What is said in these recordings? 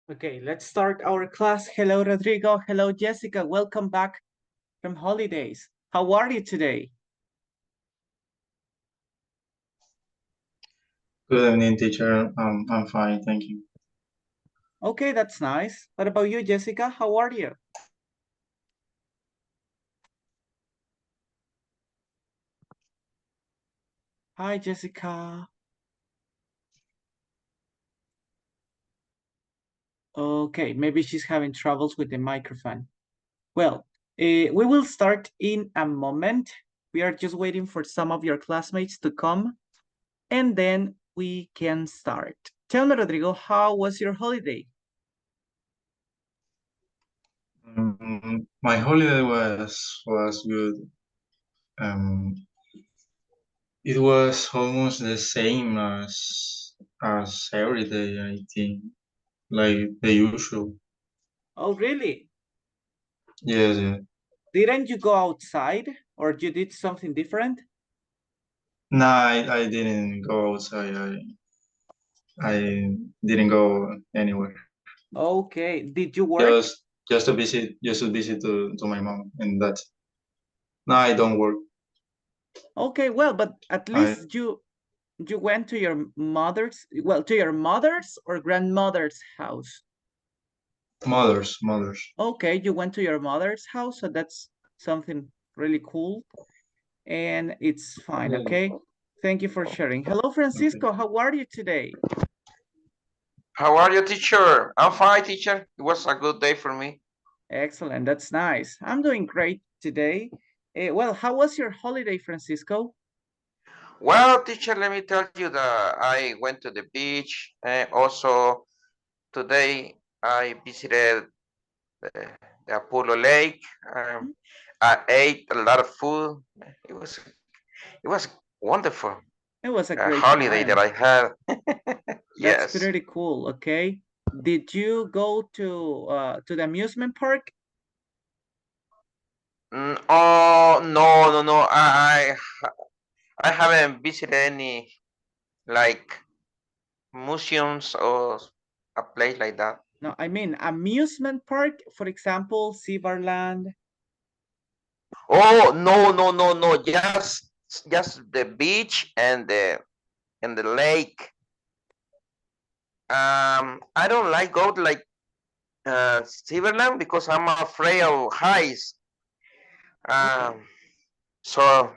Okay, let's start our class. Hello, Rodrigo. Hello, Jessica. Welcome back from holidays. How are you today? Good evening, teacher. I'm fine, thank you. Okay, that's nice. What about you, Jessica? How are you? Hi, Jessica. Okay, maybe she's having troubles with the microphone. Well, we will start in a moment. We are just waiting for some of your classmates to come, and then we can start. Tell me, Rodrigo, how was your holiday? My holiday was good. Um, it was almost the same as every day, I think, like the usual. Oh, really? Yes, yeah. Didn't you go outside or you did something different? No, I didn't go outside. I didn't go anywhere. Okay. Did you work? Just to visit to my mom, and that's. No, I don't work. Okay, well, but at I least you went to your mother's or grandmother's house. mothers. Okay, you went to your mother's house, so that's something really cool. And it's fine, okay? Thank you for sharing. Hello, Okay. Francisco. How are you today? How are you, teacher? I'm fine, teacher. It was a good day for me. Excellent. That's nice. I'm doing great today. Well, how was your holiday, Francisco? Well, teacher, let me tell you that I went to the beach. And also, today I visited the, the Apollo Lake. Hmm? I ate a lot of food. It was wonderful. It was a A great holiday that time. I had. That's Yes. pretty cool, okay? Did you go to the amusement park? Oh no. I haven't visited any like museums or a place like that. No, I mean amusement park, for example, Silverland. Oh no. Just the beach and the lake. I don't like go to like Silverland because I'm afraid of heights. Okay. Um, so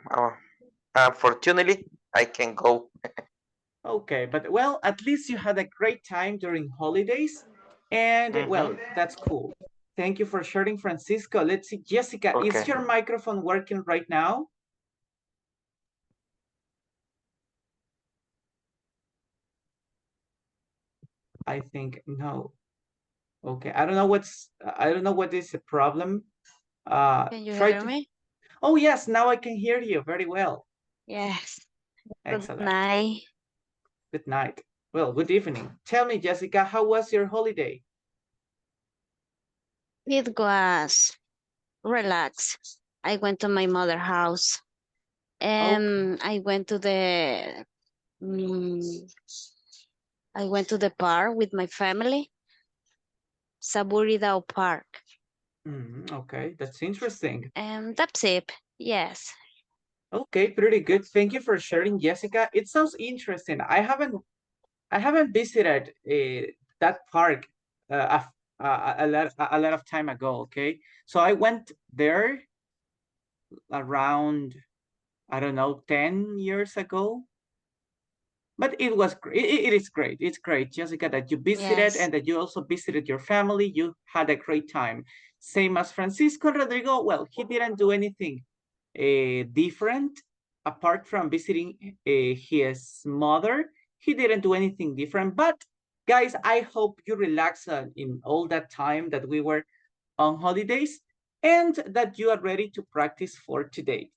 unfortunately I can go. Okay, but well, at least you had a great time during holidays. And Hmm. well, that's cool. Thank you for sharing, Francisco. Let's see, Jessica, is Okay. your microphone working right now? I think no. Okay, I don't know what is the problem. Can you Try hear to, me? oh yes, now I can hear you very well. Yes. Good Excellent. night. Good night. Well, good evening. Tell me, Jessica, how was your holiday? It was relaxed. I went to my mother house Okay. and mm, I went to the park with my family, Saburidao Park. Okay, that's interesting. And that's it. Yes. Okay, pretty good. Thank you for sharing, Jessica. It sounds interesting. I haven't visited that park a lot of time ago. Okay, so I went there around, I don't know, 10 years ago. But it was great. It is great. It's great, Jessica, that you visited Yes. and that you also visited your family. You had a great time. Same as Francisco Rodrigo. Well, he didn't do anything different apart from visiting his mother. He didn't do anything different. But guys, I hope you relax in all that time that we were on holidays and that you are ready to practice for today.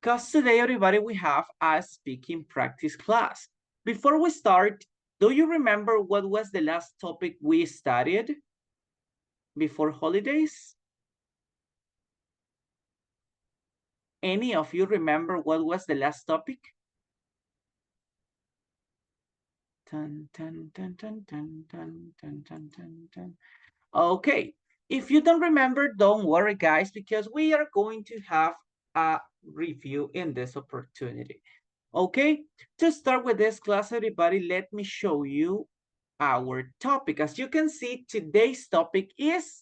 Because today, everybody, we have a speaking practice class. Before we start, do you remember what was the last topic we studied before holidays? Any of you remember what was the last topic? Dun, dun, dun, dun, dun, dun, dun, dun, dun, dun. Okay, if you don't remember, don't worry, guys, because we are going to have a review in this opportunity. Okay, to start with this class, everybody, let me show you our topic. As you can see, today's topic is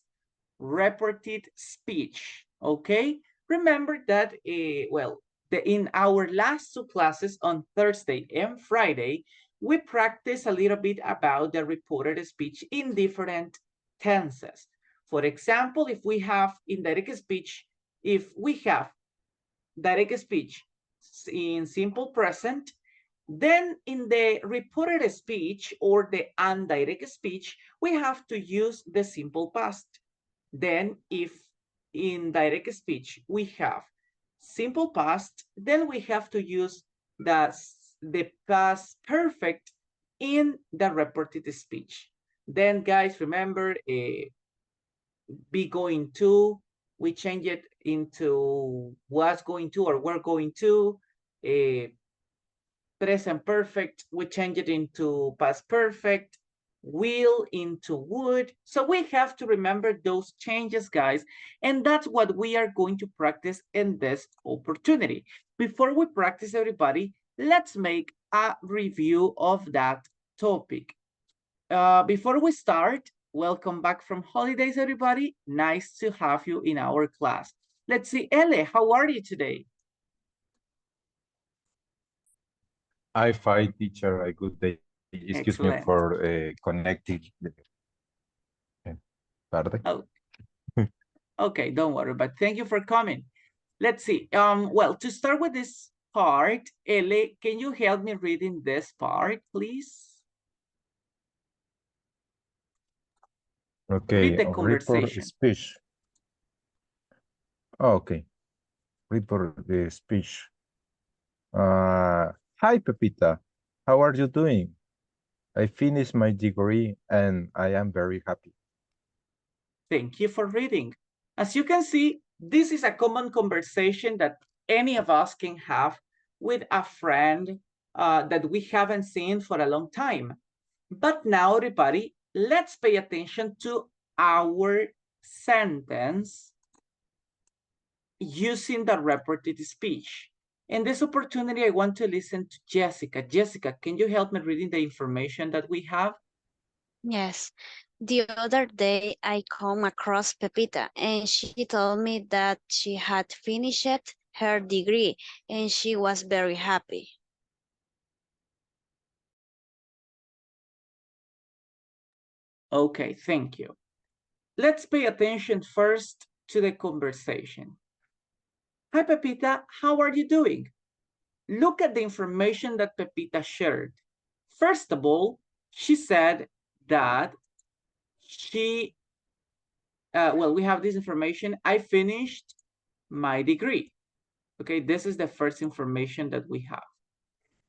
reported speech. Okay, remember that, in our last two classes on Thursday and Friday, we practiced a little bit about the reported speech in different tenses. For example, if we have indirect speech, if we have direct speech in simple present, then in the reported speech or the indirect speech, we have to use the simple past. Then if in direct speech we have simple past, then we have to use the past perfect in the reported speech. Then guys, remember, be going to, we change it into was going to or were going to. Present perfect, we change it into past perfect, will into would. So we have to remember those changes, guys, and that's what we are going to practice in this opportunity. Before we practice, everybody, let's make a review of that topic. Before we start, welcome back from holidays, everybody. Nice to have you in our class. Let's see, Ele, how are you today? I find teacher a good day. Excuse me Excellent. for connecting. Tarde. Oh, okay, don't worry, but thank you for coming. Let's see. Well, to start with this part, Ele, can you help me reading this part, please? Okay, Read the report conversation. speech. Okay, report the speech. Hi, Pepita. How are you doing? I finished my degree and I am very happy. Thank you for reading. As you can see, this is a common conversation that any of us can have with a friend that we haven't seen for a long time. But now, everybody, let's pay attention to our sentence using the reported speech. In this opportunity, I want to listen to Jessica. Jessica, can you help me reading the information that we have? Yes. The other day I come across Pepita and she told me that she had finished her degree and she was very happy. Okay, thank you. Let's pay attention first to the conversation. Hi, Pepita, how are you doing? Look at the information that Pepita shared. First of all, she said that she, we have this information. I finished my degree. Okay, this is the first information that we have.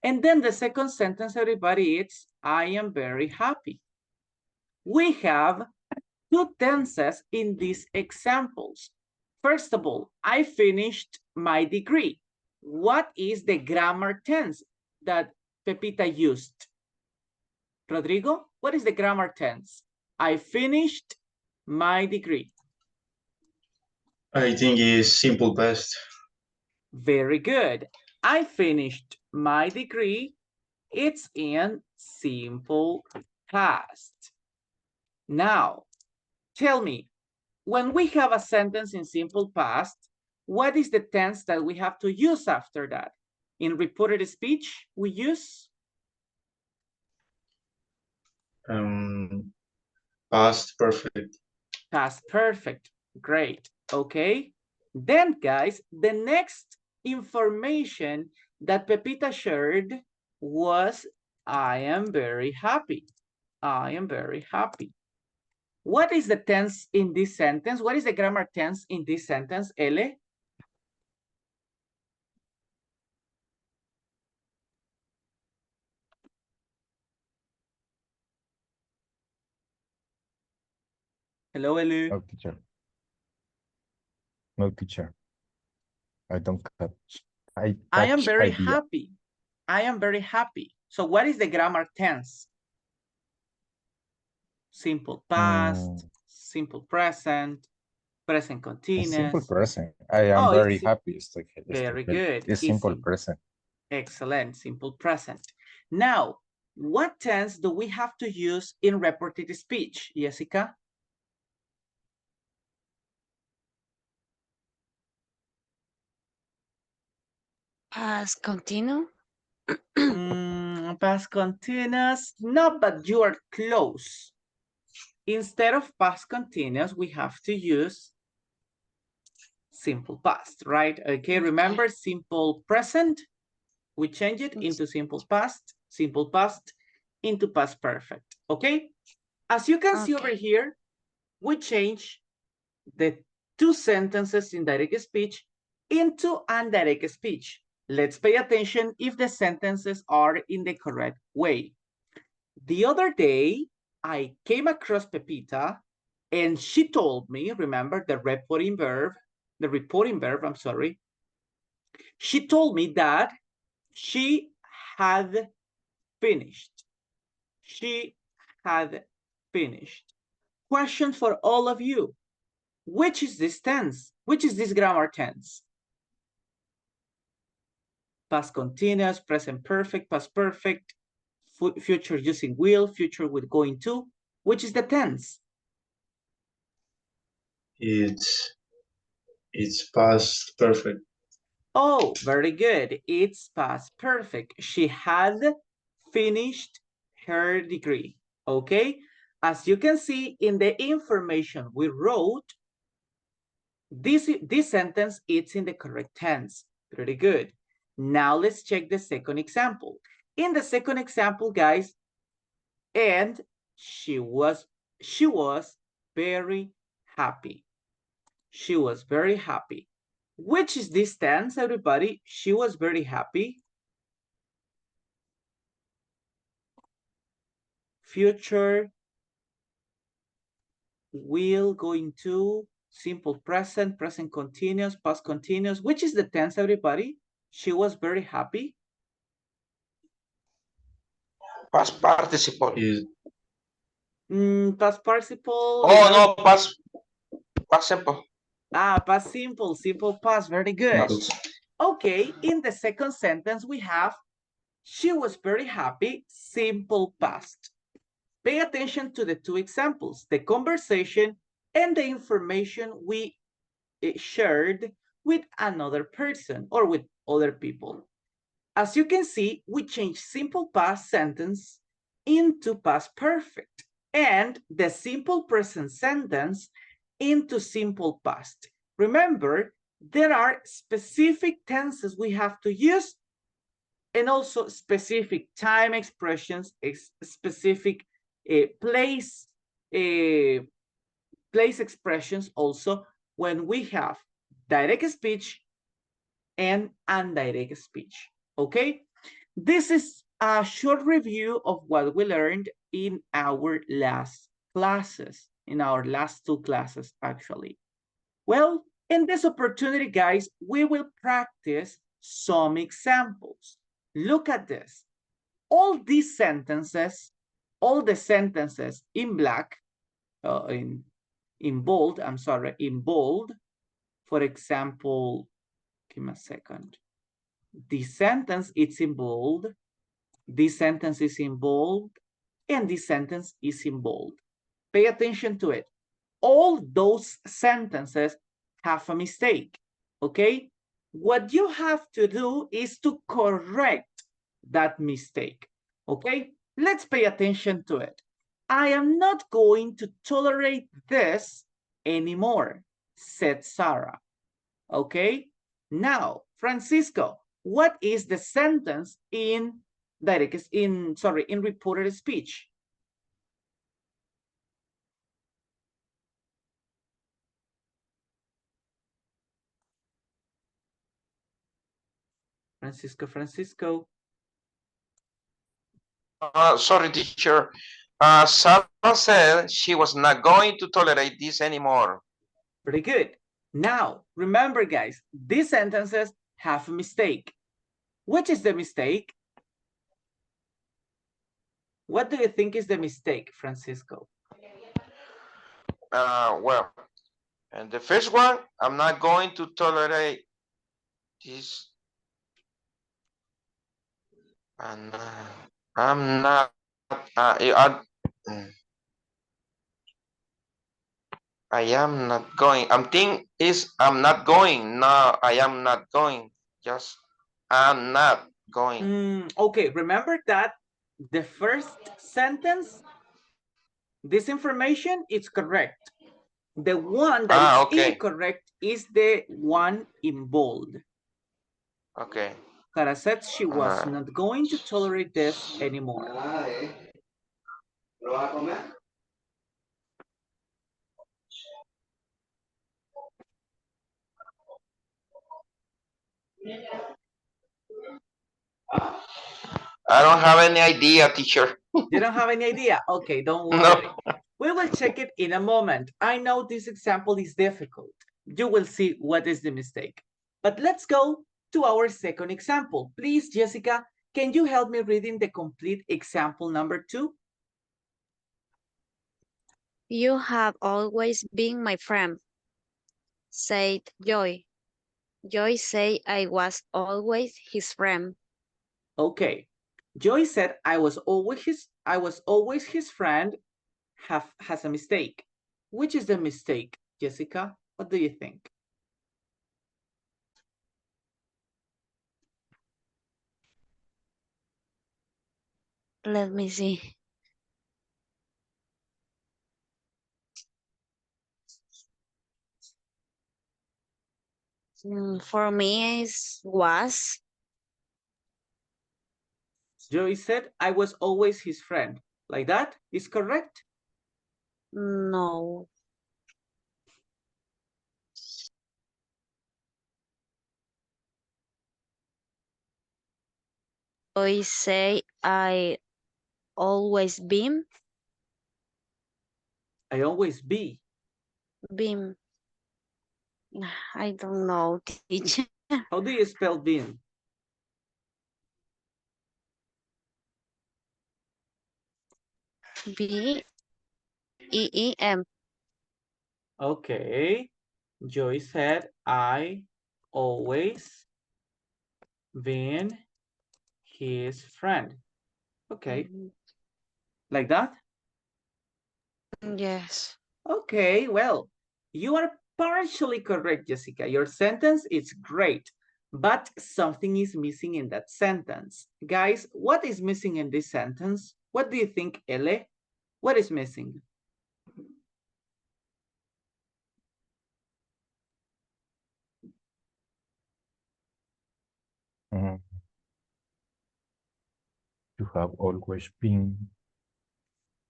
And then the second sentence, everybody, it's I am very happy. We have two tenses in these examples. First of all, I finished my degree. What is the grammar tense that Pepita used? Rodrigo, what is the grammar tense? I finished my degree. I think it's simple past. Very good. I finished my degree. It's in simple past. Now, tell me, when we have a sentence in simple past, what is the tense that we have to use after that? In reported speech, we use? Past perfect. Past perfect. Great. Okay. Then, guys, the next information that Pepita shared was I am very happy. I am very happy. What is the tense in this sentence? What is the grammar tense in this sentence, Ele? Hello, Ele. No, teacher. No, teacher. I don't catch. I am catch very idea. happy. I am very happy. So what is the grammar tense? Simple past, Mm, simple present, present a simple continuous. present. I am Oh, very it's happy. very good. It's simple Easy. present. Excellent. Simple present. Now, what tense do we have to use in reported speech, Jessica? Past continue. Past continuous. No, but you are close. Instead of past continuous, we have to use simple past, right? Okay, remember simple present? We change it into simple past into past perfect, okay? As you can see over Okay. here, we change the two sentences in direct speech into indirect speech. Let's pay attention if the sentences are in the correct way. The other day, I came across Pepita and she told me, remember the reporting verb, I'm sorry. She told me that she had finished. She had finished. Question for all of you. Which is this tense? Which is this grammar tense? Past continuous, present perfect, past perfect, future using will, future with going to. Which is the tense? It's past perfect. Oh, very good. It's past perfect. She had finished her degree. Okay. As you can see in the information we wrote, this sentence is in the correct tense. Pretty good. Now let's check the second example. In the second example, guys, and she was very happy. She was very happy. Which is this tense, everybody? She was very happy. Future, will, going to, simple present, present continuous, past continuous. Which is the tense, everybody? She was very happy. Past participle. Is Past participle. Oh, no, past simple. Past simple, simple past. Very good. Okay, in the second sentence, we have, she was very happy, simple past. Pay attention to the two examples, the conversation and the information we shared with another person or with other people. As you can see, we change simple past sentence into past perfect and the simple present sentence into simple past. Remember, there are specific tenses we have to use and also specific time expressions, specific place expressions also when we have direct speech and indirect speech. Okay, this is a short review of what we learned in our last classes, in our last two classes actually. Well, in this opportunity, guys, we will practice some examples. Look at this. All these sentences, all the sentences in black, in bold, I'm sorry, in bold. For example, give me a second. This sentence, it's in bold. This sentence is in bold. And this sentence is in bold. Pay attention to it. All those sentences have a mistake, okay? What you have to do is to correct that mistake, okay? Let's pay attention to it. I am not going to tolerate this anymore, said Sarah, okay? Now, Francisco, what is the sentence in reported speech? Francisco. Sorry, teacher. Sarah said she was not going to tolerate this anymore. Pretty good. Now, remember, guys, these sentences have a mistake. Which is the mistake? What do you think is the mistake, Francisco? Well, and the first one, I'm not going to tolerate this. And I'm not. I am not going. I'm think is I'm not going. No, I am not going. Just I'm not going. Okay, remember that the first sentence, this information is correct. The one that is Okay. incorrect is the one in bold. Okay. Sarah said she was not going to tolerate this anymore. I don't have any idea, teacher. You don't have any idea? Okay, don't worry. No. We will check it in a moment. I know this example is difficult. You will see what is the mistake. But let's go to our second example. Please, Jessica, can you help me reading the complete example number 2? You have always been my friend, said Joy. Joy said I was always his friend. Okay. Joy said I was always his friend. Has a mistake. Which is the mistake, Jessica? What do you think? Let me see. For me, it was. Joy said I was always his friend. Like that is correct? No. Joy say I always been. I always be. Been. I don't know, teacher. How do you spell been? B-E-E-M. Okay. Joy said I always been his friend. Okay. Like that? Yes. Okay, well, you are partially correct, Jessica. Your sentence is great, but something is missing in that sentence. Guys, what is missing in this sentence? What do you think, Ele? What is missing? Mhm. You have always been.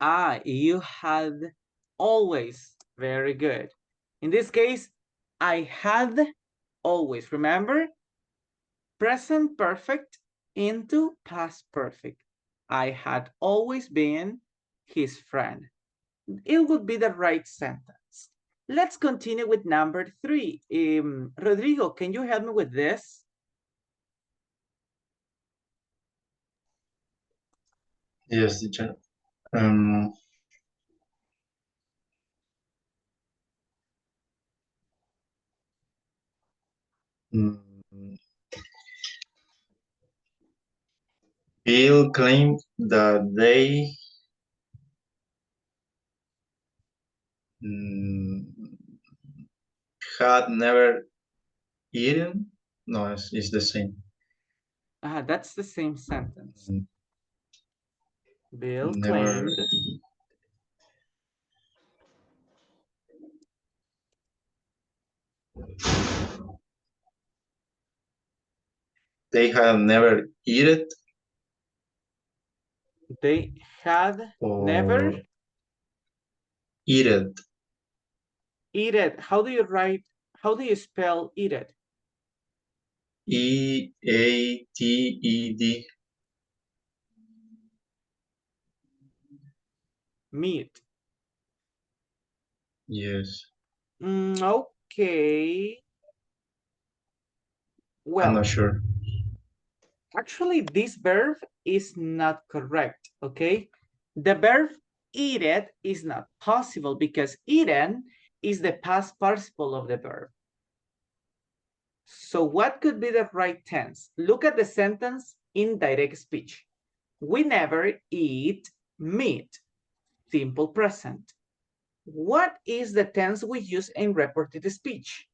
Ah, you had always. Very good. In this case, I had always. Remember? Present perfect into past perfect. I had always been his friend. It would be the right sentence. Let's continue with number 3. Rodrigo, can you help me with this? Yes, teacher. mm, Bill claimed that they had never eaten. No, it's the same. That's the same sentence. Bill Never. claimed They had never eaten. they had never eaten. eat it. How do you spell eat it? E-A-T-E-D. Meat. Yes. Okay. Well, I'm not sure. Actually, this verb is not correct, okay? The verb eaten is not possible because eaten is the past participle of the verb. So what could be the right tense? Look at the sentence in direct speech. We never eat meat. Simple present. What is the tense we use in reported speech?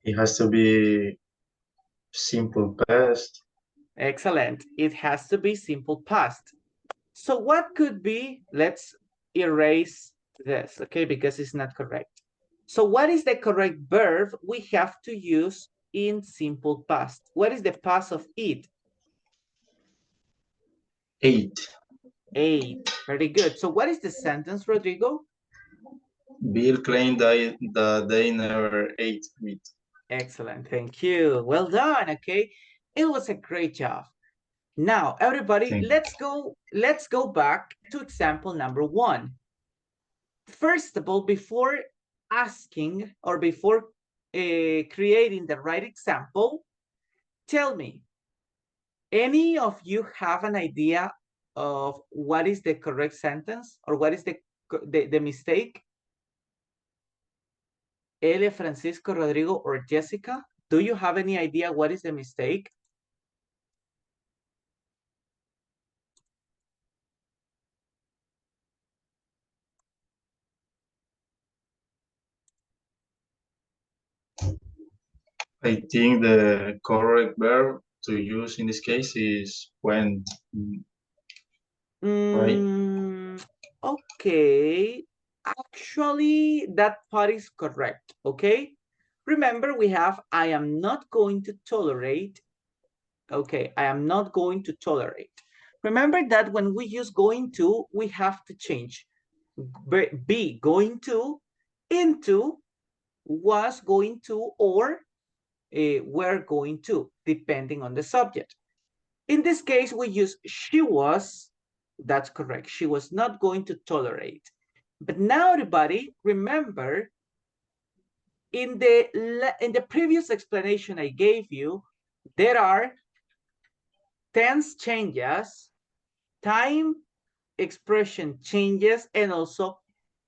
It has to be simple past. Excellent. It has to be simple past. So what could be, let's erase this, okay, because it's not correct. So what is the correct verb we have to use in simple past? What is the past of eat? Ate. Ate. Very good. So what is the sentence, Rodrigo? Bill claimed that they never ate meat. Excellent. Thank you. Well done. Okay. It was a great job. Now, everybody, Thank you. let's go back to example number 1. First of all, before asking or before creating the right example, tell me, any of you have an idea of what is the correct sentence or what is the mistake? Elia, Francisco, Rodrigo, or Jessica, do you have any idea what is the mistake? I think the correct verb to use in this case is went. Right. Okay. Actually, that part is correct, okay? Remember, we have, I am not going to tolerate. Okay, I am not going to tolerate. Remember that when we use going to, we have to change. Be going to, into, was going to, or were going to, depending on the subject. In this case, we use she was. That's correct. She was not going to tolerate. But now, everybody, remember, in the previous explanation I gave you, there are tense changes, time expression changes, and also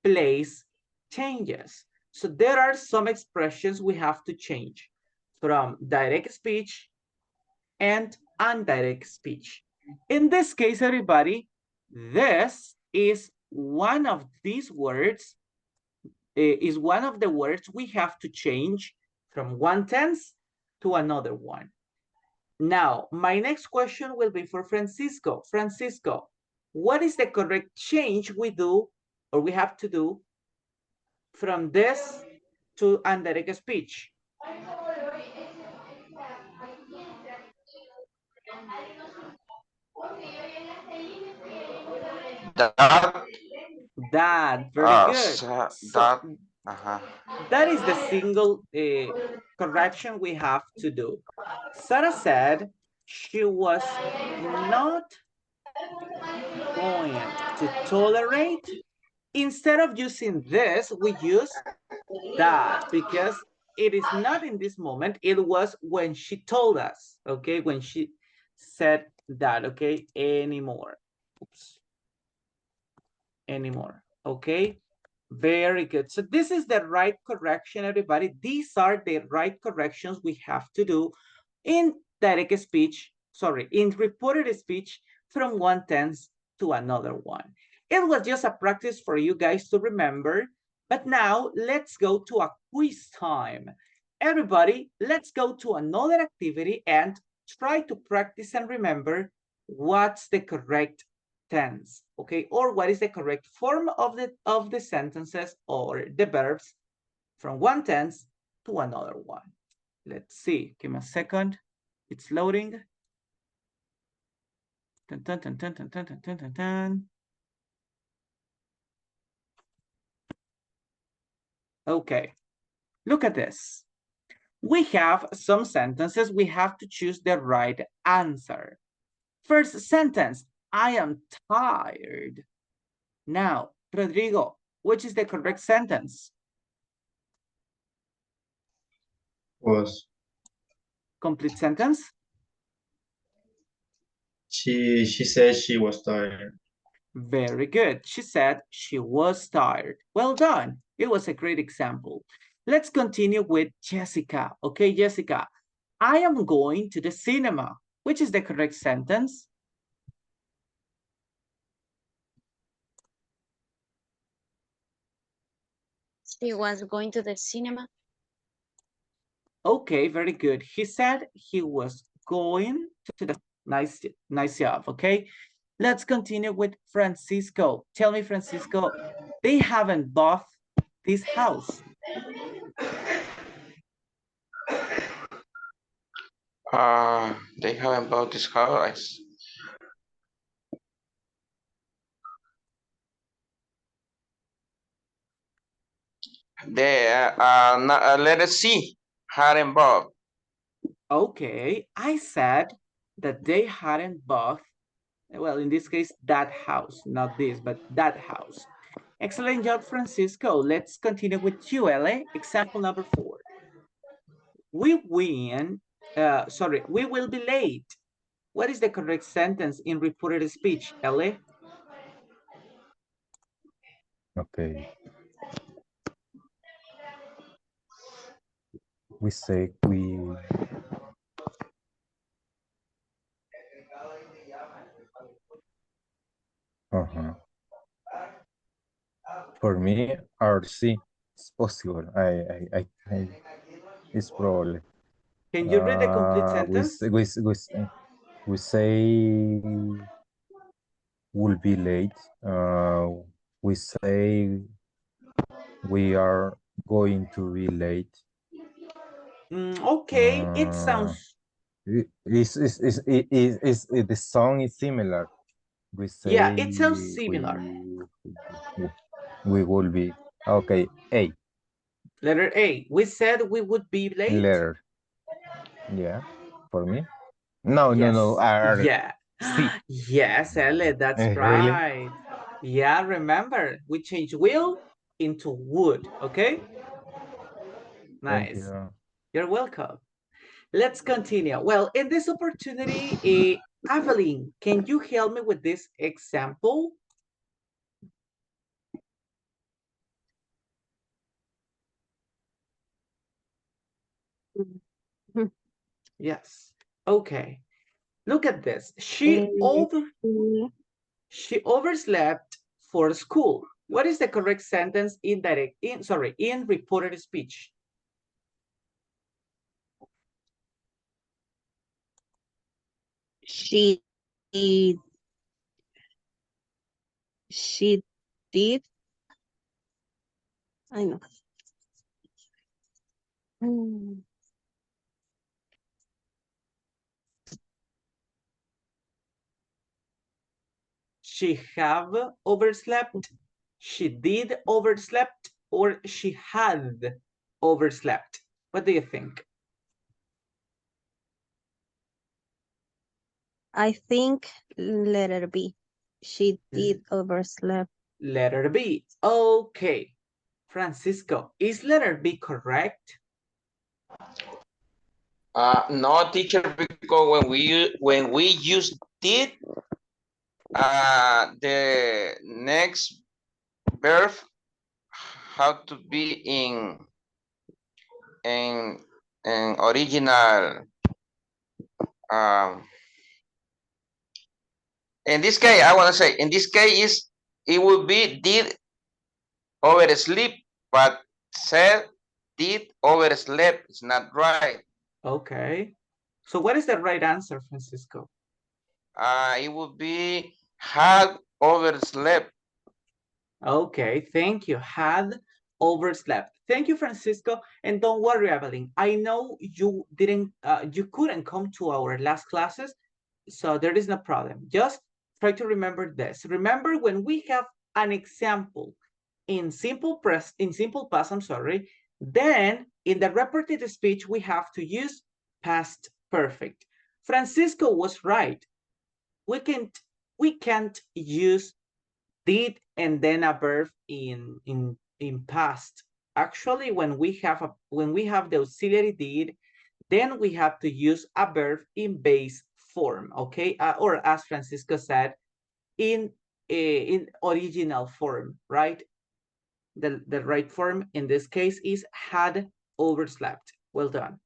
place changes. So there are some expressions we have to change from direct speech and indirect speech. In this case, everybody, this is one of these words, is one of the words we have to change from one tense to another one. Now, my next question will be for Francisco. Francisco, what is the correct change we do or we have to do from this to indirect speech? That, That, very good. so, So that, that is the single correction we have to do. Sarah said she was not going to tolerate. Instead of using this, we use that because it is not in this moment. It was when she told us, okay, when she said that, okay, anymore. Oops. Anymore, okay? Very good. So this is the right correction, everybody. These are the right corrections we have to do in direct speech, sorry, in reported speech from one tense to another one. It was just a practice for you guys to remember, but now let's go to a quiz time. Everybody, let's go to another activity and try to practice and remember what's the correct tense, okay? Or what is the correct form of the sentences or the verbs from one tense to another one. Let's see, give me a second. It's loading. Dun, dun, dun, dun, dun, dun, dun, dun, dun. Okay, look at this. We have some sentences, we have to choose the right answer. First sentence, I am tired. Now, Rodrigo, which is the correct sentence? Was. Complete sentence? She said she was tired. Very good. She said she was tired. Well done. It was a great example. Let's continue with Jessica. Okay, Jessica. I am going to the cinema. Which is the correct sentence? She was going to the cinema. Okay, very good. He said he was going to the nice job. Okay, let's continue with Francisco. Tell me, Francisco, they haven't bought this house. They haven't bought this house. Let us see. Hadn't bought. Okay, I said that they hadn't bought, well, in this case, that house, not this, but that house. Excellent job, Francisco. Let's continue with you, Ele. Example number 4. We will be late. What is the correct sentence in reported speech, Ele? Okay. We say we. For me, RC is possible. It's probably. Can you read the complete sentence? We say will be late. We say we are going to be late. Okay, it sounds. The song is similar. We say. Yeah, it sounds similar. We will be. Okay, A. Letter A. We said we would be late. Letter. Yeah, for me. No, yes. no. Yeah. C. Yes, Ele, that's Really? right. Yeah, remember, we changed will into would, okay? Nice. Thank you. You're welcome. Let's continue. Well, in this opportunity, Evelyn, can you help me with this example? Yes. Okay. Look at this. She overslept for school. What is the correct sentence in reported speech? She did. I know. She have overslept, she did overslept, or she had overslept. What do you think? I think letter B. She did oversleep. Letter B. Okay. Francisco, is letter B correct? No, teacher, because when we use did, the next verb have to be in original. In this case, I want to say, in this case, it would be did oversleep, but said did overslept. It's not right. Okay. So what is the right answer, Francisco? It would be had overslept. Okay, thank you. Had overslept. Thank you, Francisco. And don't worry, Evelyn. I know you couldn't come to our last classes, so there is no problem. Just try to remember this. Remember when we have an example in simple past, I'm sorry, then in the reported speech, we have to use past perfect. Francisco was right. We can't use did and then a verb in past. Actually, when we have the auxiliary did, then we have to use a verb in base form, okay? Or as Francisco said, in original form, right? The right form in this case is had overslept. Well done.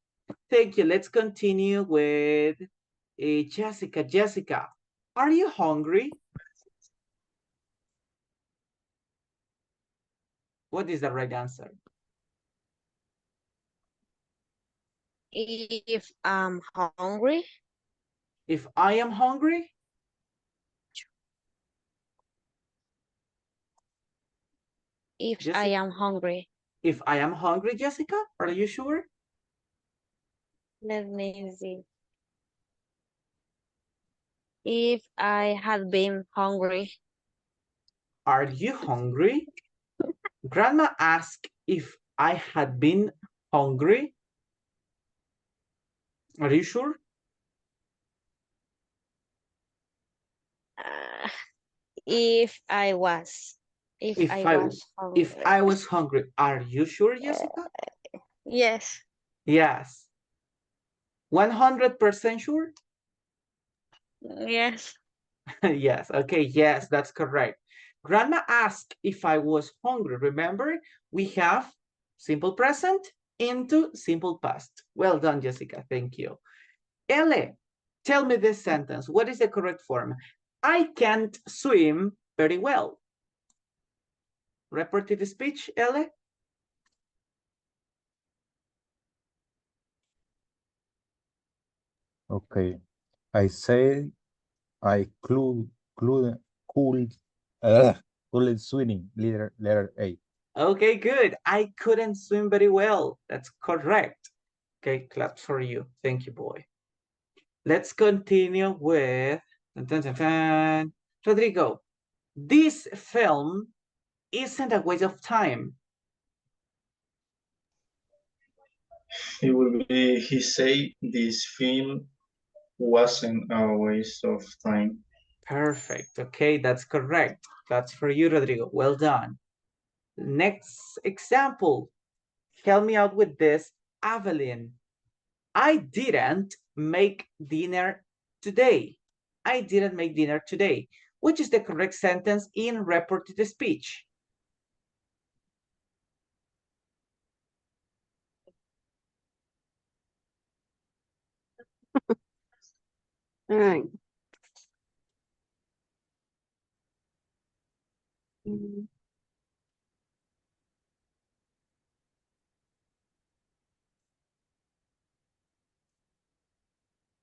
Thank you. Let's continue with Jessica. Jessica, are you hungry? What is the right answer? If I'm hungry, If I am hungry? if Jessica? I am hungry. If I am hungry, Jessica, are you sure? Let me see. If I had been hungry. Are you hungry? Grandma asked if I had been hungry. Are you sure? If I was. If I was hungry. If I was hungry, are you sure, Jessica? Yes. Yes. 100% sure? Yes. Yes, okay, yes, that's correct. Grandma asked if I was hungry. Remember, we have simple present into simple past. Well done, Jessica, thank you. Ele, tell me this sentence. What is the correct form? I can't swim very well. Repetitive speech, Ele? Okay. I say I couldn't swimming, letter A. Okay, good. I couldn't swim very well. That's correct. Okay, claps for you. Thank you, boy. Let's continue with Rodrigo. This film isn't a waste of time. It will be, he say this film wasn't a waste of time. Perfect. Okay, that's correct. That's for you, Rodrigo. Well done. Next example. Help me out with this, Evelyn. I didn't make dinner today. I didn't make dinner today. Which is the correct sentence in reported speech? All right.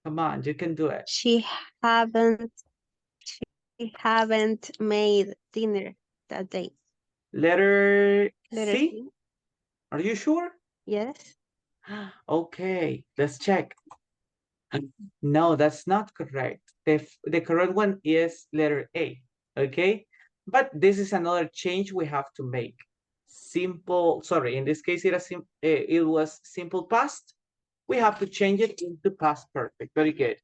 Come on, you can do it. She haven't made dinner that day. Letter Letter C? C. Are you sure? Yes. Okay, let's check. No, that's not correct. The correct one is letter A, okay? But this is another change we have to make. Simple, sorry, in this case, it was simple past. We have to change it into past perfect. Very good.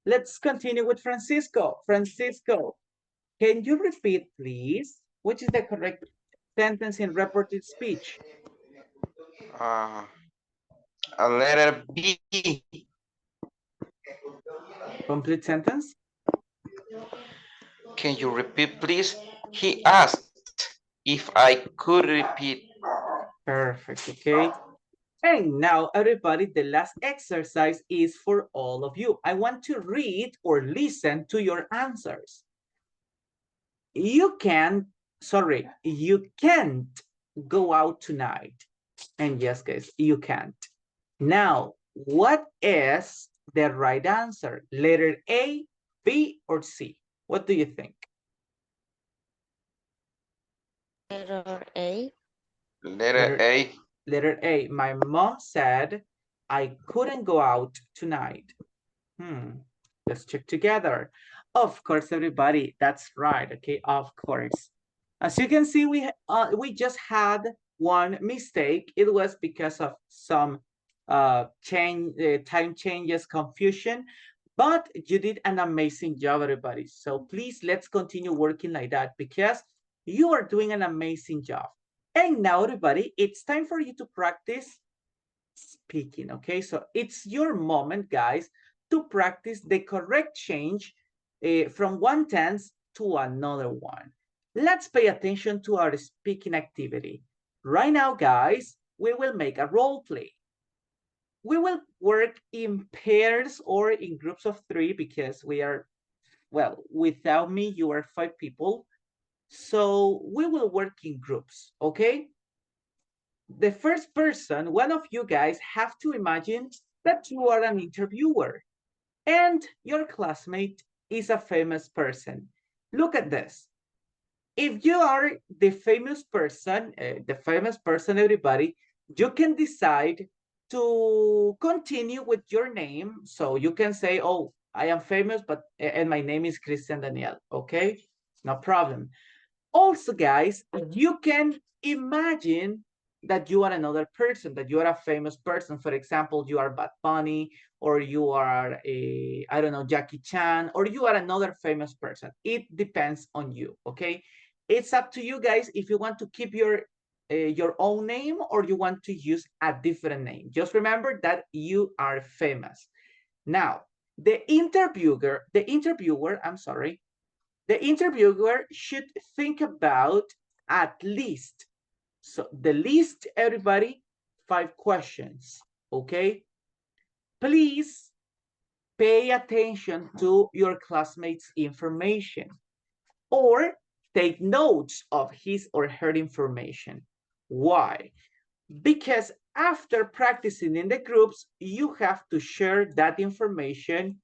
Let's continue with Francisco. Francisco, can you repeat, please? Which is the correct sentence in reported speech? A letter B. Complete sentence? Can you repeat, please? He asked if I could repeat. Perfect, okay. And now, everybody, the last exercise is for all of you. I want to read or listen to your answers. You can't go out tonight. And yes, guys, you can't. Now, what is the right answer? Letter A, B, or C? What do you think? Letter A. Letter A. Letter A. My mom said I couldn't go out tonight. Let's check together. Of course, everybody, that's right. Okay, of course. As you can see, we just had one mistake. It was because of some time changes, confusion, but you did an amazing job, everybody. So please, let's continue working like that because you are doing an amazing job. And now, everybody, it's time for you to practice speaking, okay? So it's your moment, guys, to practice the correct change from one tense to another one. Let's pay attention to our speaking activity. Right now, guys, we will make a role play. We will work in pairs or in groups of 3 because we are, well, without me, you are 5 people. So we will work in groups, okay? The first person, one of you guys have to imagine that you are an interviewer and your classmate is a famous person. Look at this. If you are the famous person, everybody, you can decide to continue with your name. So you can say, oh, I am famous, and my name is Christian Daniel, okay? No problem. Also, guys, you can imagine that you are another person, that you are a famous person. For example, you are Bad Bunny, or you are I don't know, Jackie Chan, or you are another famous person. It depends on you, okay? It's up to you guys if you want to keep your own name or you want to use a different name. Just remember that you are famous. Now, the interviewer, the interviewer should think about at least, so the least, everybody, 5 questions, okay? Please pay attention to your classmates' information or take notes of his or her information. Why? Because after practicing in the groups, you have to share that information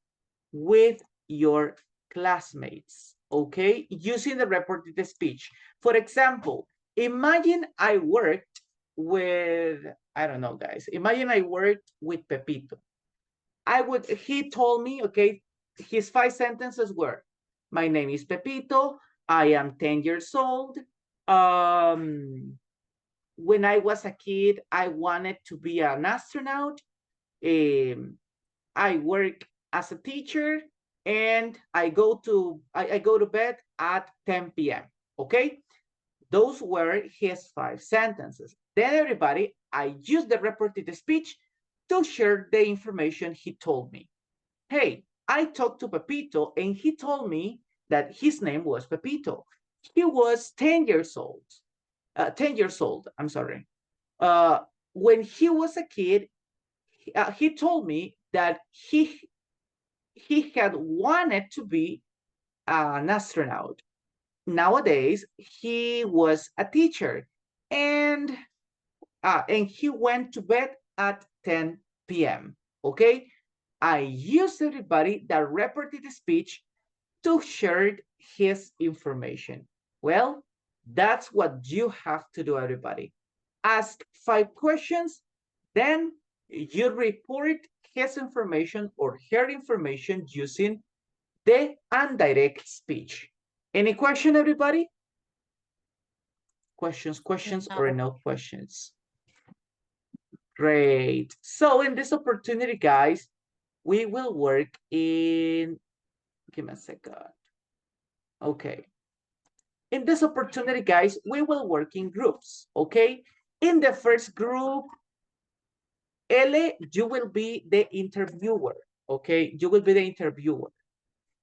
with your classmates, okay? Using the reported speech. For example, imagine I worked with, I don't know, guys. Imagine I worked with Pepito. He told me, okay, his 5 sentences were, my name is Pepito, I am 10 years old. When I was a kid, I wanted to be an astronaut. I work as a teacher, and I go to bed at 10 p.m. Okay, those were his 5 sentences. Then everybody, I used the reported speech to share the information he told me. Hey, I talked to Pepito, and he told me that his name was Pepito. He was 10 years old. 10 years old, I'm sorry. When he was a kid, he told me that he had wanted to be an astronaut. Nowadays, he was a teacher, and he went to bed at 10 p.m. Okay, I used everybody that reported speech to share his information. Well, that's what you have to do, everybody. Ask 5 questions, then you report his information or her information using the indirect speech. Any question, everybody? Questions, or no questions? Great. So in this opportunity, guys, we will work in, give me a second. Okay. In this opportunity, guys, we will work in groups, okay? In the first group, Ele, you will be the interviewer, okay? You will be the interviewer.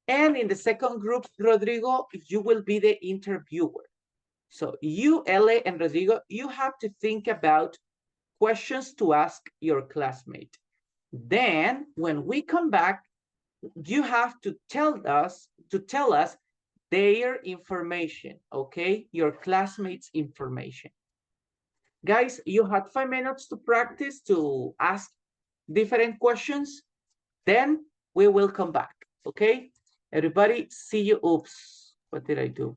And in the second group, Rodrigo, you will be the interviewer. So you, Ele, and Rodrigo, you have to think about questions to ask your classmate. Then, when we come back, you have to tell us their information, okay? Your classmates' information. Guys, you had 5 minutes to practice to ask different questions. Then we will come back, okay? Everybody, see you. Oops, what did I do?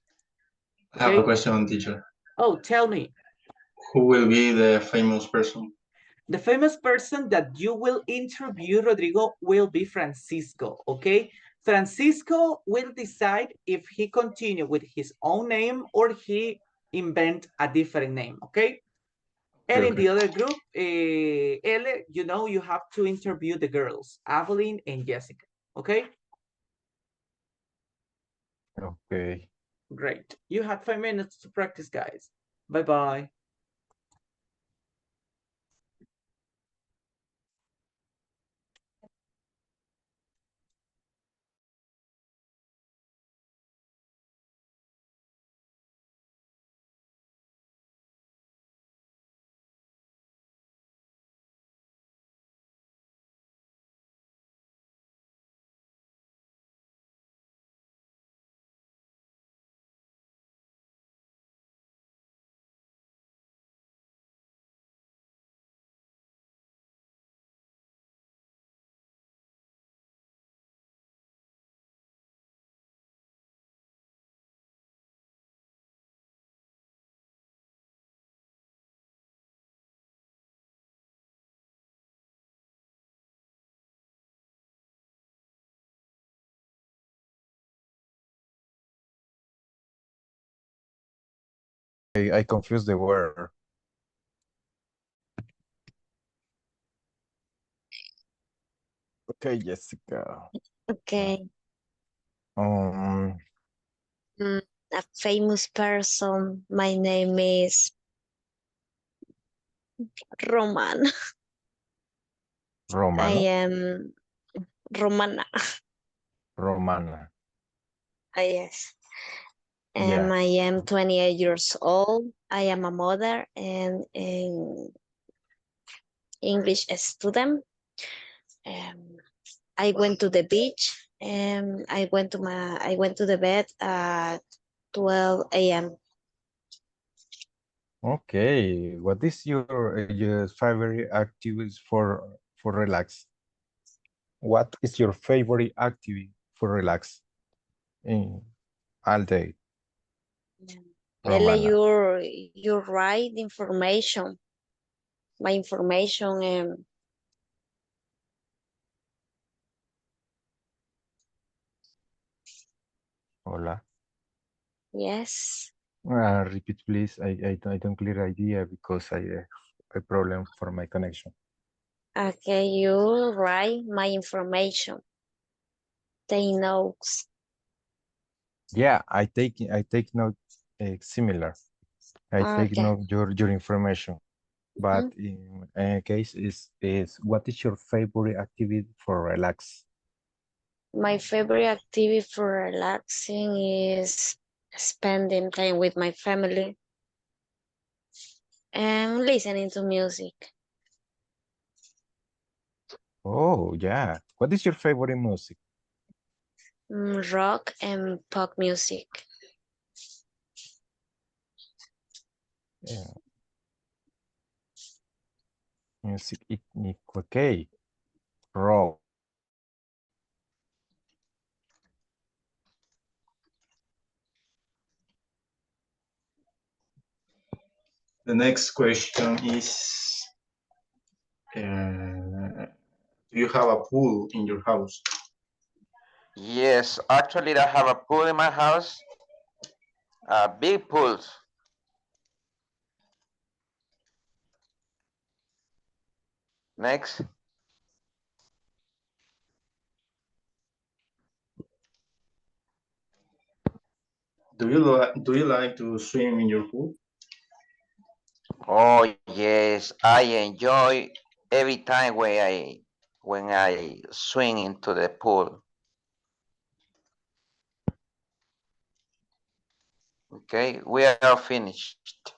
I have a question, teacher. Oh, tell me. Who will be the famous person? The famous person that you will interview, Rodrigo, will be Francisco, okay? Francisco will decide if he continue with his own name or he invent a different name, okay? And in the other group, Ele, you know, you have to interview the girls, Evelyn and Jessica, okay? Okay. Great. You had 5 minutes to practice, guys. Bye-bye. I confused the word. Okay, Jessica. Okay. Um, A famous person. My name is Roman. I Romano, am Romana. Romana. Yes. Yeah. I am 28 years old. I am a mother and an English student. I went to the beach and I went to the bed at 12 a.m. Okay. What is your favorite activities for relax? What is your favorite activity for relax in all day, Ele, Romana? you're right information. My information Hola. yes. Repeat, please. I don't clear idea because I a problem for my connection. Okay, you write my information. They knows. Yeah, I take note similar. I take Okay. note your information. But Mhm. in any case is what is your favorite activity for relax? My favorite activity for relaxing is spending time with my family and listening to music. Oh yeah. What is your favorite music? Rock and pop music. Yeah. Music okay. Rock. The next question is, do you have a pool in your house? Yes, actually I have a pool in my house, a big pool. Next. Do you like to swim in your pool? Oh yes, I enjoy every time when I swing into the pool. Okay, we are finished.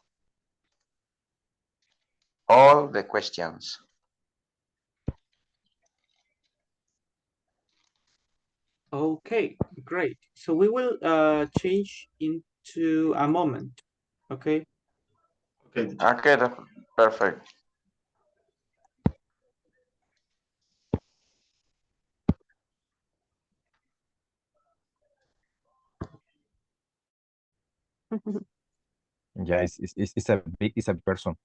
All the questions. Okay, great. So we will change into a moment. Okay. Okay. Okay, perfect. Yeah, it's a big person.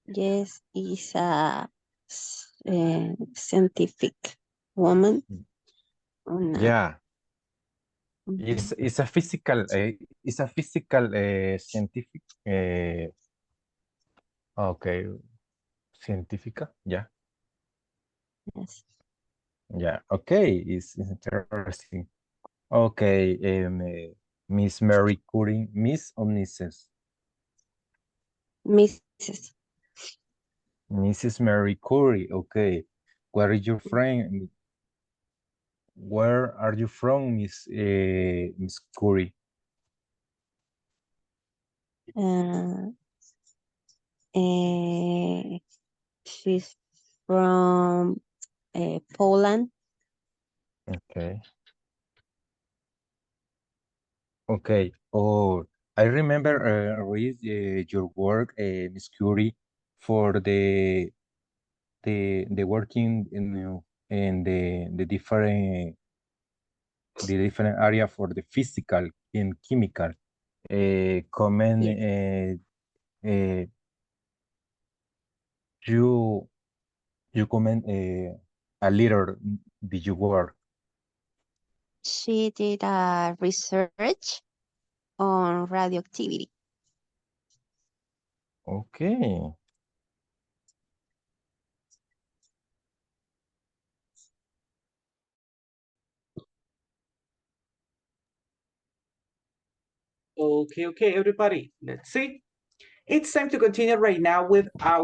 Yes, is a scientific woman. Una, Yeah, mhm. it's a physical scientific okay, científica. Yeah. Yes. Yeah. Okay, it's interesting. Okay, Miss Mary Curie, Miss or Mrs. Mrs. Mrs. Mary Curie. Okay, where is your friend? Where are you from, Miss Curie? Uh, she's from Poland. Okay. Okay. Oh, I remember read your work, Miss Curie, for the working in the different area for the physical and chemical. Comment Yes. you you comment a little did you work? She did a research on radioactivity. Okay. Okay, everybody, let's see. It's time to continue right now with our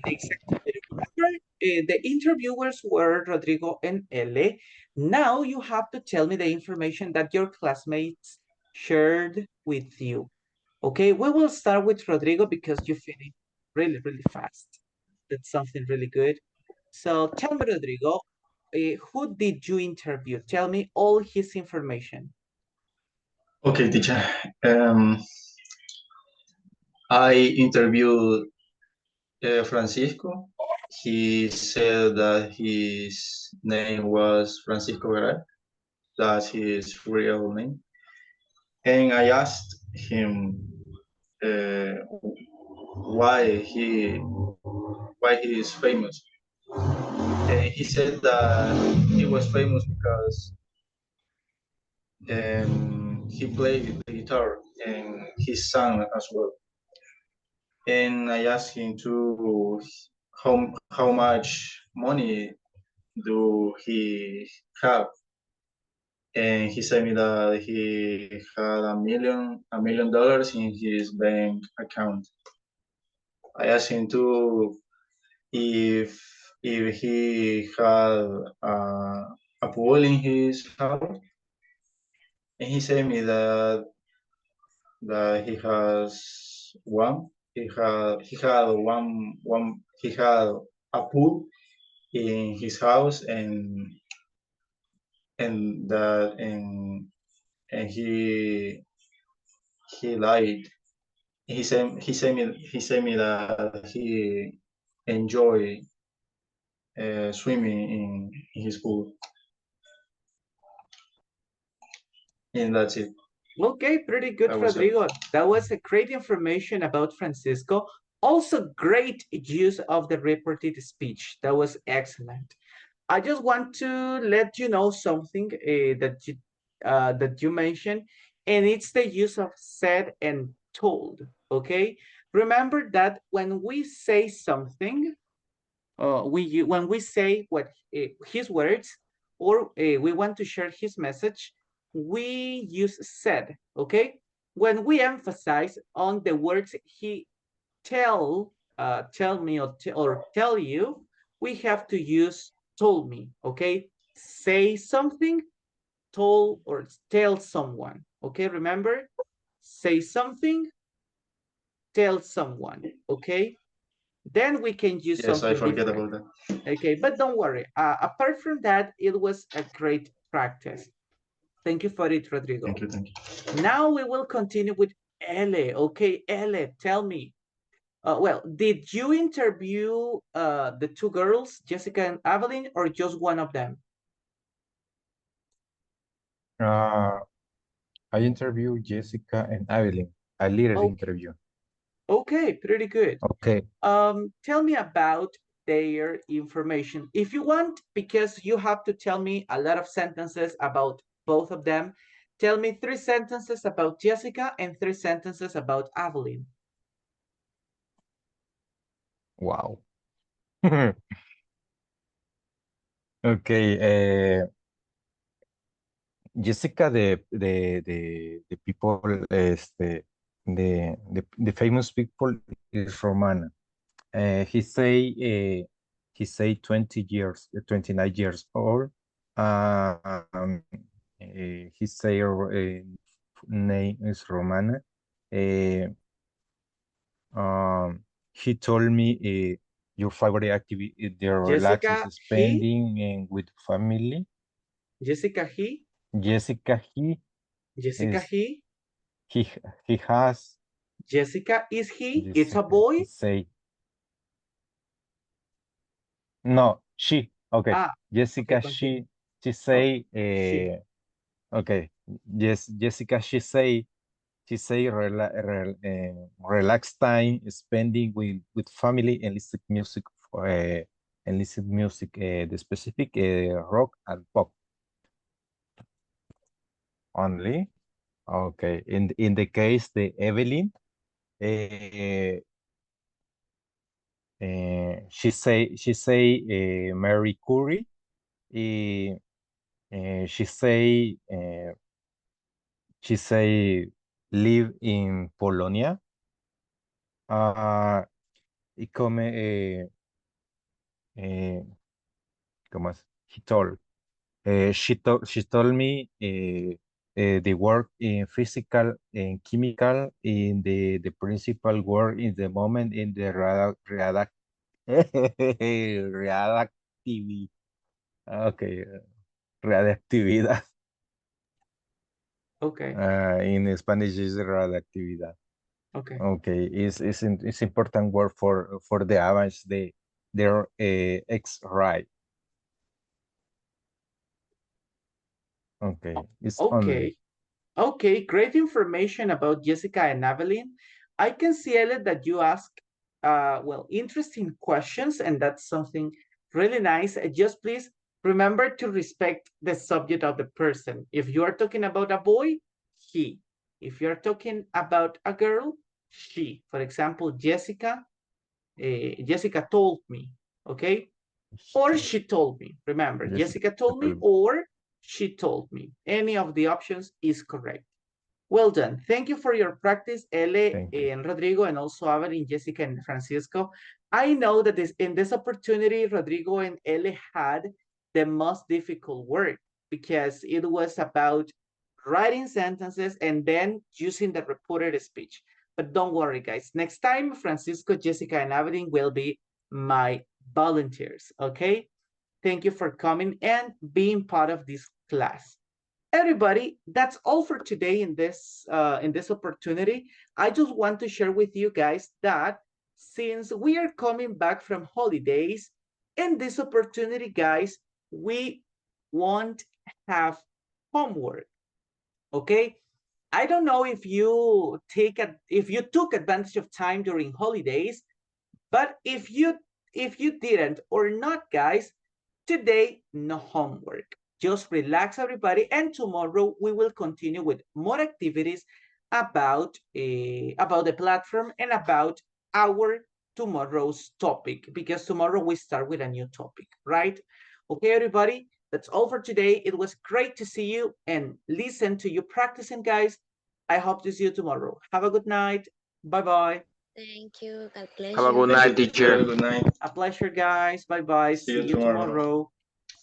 next activity. Remember, the interviewers were Rodrigo and Ele. Now you have to tell me the information that your classmates shared with you. Okay, we will start with Rodrigo because you finished really, really fast. That's something really good. So tell me, Rodrigo, who did you interview? Tell me all his information. Okay, teacher. I interviewed Francisco. He said that his name was Francisco Garay. That's his real name. And I asked him uh, why he is famous. And he said that he was famous because he played the guitar and he sang as well. And I asked him to how much money do he have, and he said me that he had $1 million in his bank account. I asked him to if he had a pool in his house, and he said me that he has one. He had a pool in his house, and that and he lied. He said me that he enjoy swimming in his pool, and that's it. Okay, pretty good, That was it. Rodrigo. That was a great information about Francisco. Also, great use of the reported speech. That was excellent. I just want to let you know something that you mentioned, and it's the use of said and told. Okay, remember that when we say something, when we say what his words, or we want to share his message, we use said. Okay, when we emphasize on the words he tell me or tell you, we have to use told me. Okay, say something, told or tell someone. Okay, remember, say something, tell someone. Okay, then we can use Yes, I something forget different. about that. Okay, but don't worry. Apart from that, it was a great practice. Thank you for it, Rodrigo. Thank you. Now we will continue with Ele. Okay, Ele, tell me. Well, did you interview the two girls, Jessica and Evelyn, or just one of them? I interviewed Jessica and Evelyn, a little Okay. interview. Okay, pretty good. Okay. Tell me about their information. If you want, because you have to tell me a lot of sentences about both of them, tell me 3 sentences about Jessica and 3 sentences about Evelyn. Wow. Okay. Jessica, the people, the famous people is Romana. He say 20 years, 29 years old. He say name is Romana. He told me your favorite activity, the relax Jessica, is he, spending and with family. Jessica, he, Jessica, Jessica, is he, he he has Jessica, is he? It's a Jessica. boy? He say no, she. Okay, Ah, okay, Jessica, continue. she Oh, say she. okay. Yes, Jessica, she say relax time spending with family and listen music the specific rock and pop only. Okay, in the case the Evelyn, She say Mary Curie. She say live in Polonia. Y come ¿cómo es? He told. She told me the work in physical and chemical in the principal work in the moment in the reactivity. Okay, radioactividad. Okay, In Spanish is radioactividad. okay. Okay, it's important word for the avance their X-ray. Okay, it's only. Okay. Okay, great information about Jessica and Evelyn. I can see, Elliot, that you ask, well, interesting questions, and that's something really nice. Just please remember to respect the subject of the person. If you are talking about a boy, he. If you're talking about a girl, she. For example, Jessica, Jessica told me, okay? Or she told me. Remember, Jessica told me or she told me. Any of the options is correct. Well done. Thank you for your practice, Ele Thank you. and Rodrigo, and also Evelyn, Jessica, and Francisco. I know that in this opportunity, Rodrigo and Ele had the most difficult work because it was about writing sentences and then using the reported speech. But don't worry, guys. Next time, Francisco, Jessica, and Evelyn will be my volunteers, okay? Thank you for coming and being part of this class. Everybody, that's all for today in this opportunity. I just want to share with you guys that since we are coming back from holidays, in this opportunity, guys, we won't have homework. Okay, I don't know if you took advantage of time during holidays, but if you didn't or not, guys, today no homework. Just relax, everybody, and tomorrow we will continue with more activities about the platform and about our tomorrow's topic, because tomorrow we start with a new topic, right? Okay, everybody, that's all for today. It was great to see you and listen to you practicing, guys. I hope to see you tomorrow. Have a good night. Bye-bye. Thank you. God bless Have a you. good Thank night, you, teacher. teacher. Good night. A pleasure, guys. Bye-bye. See you tomorrow.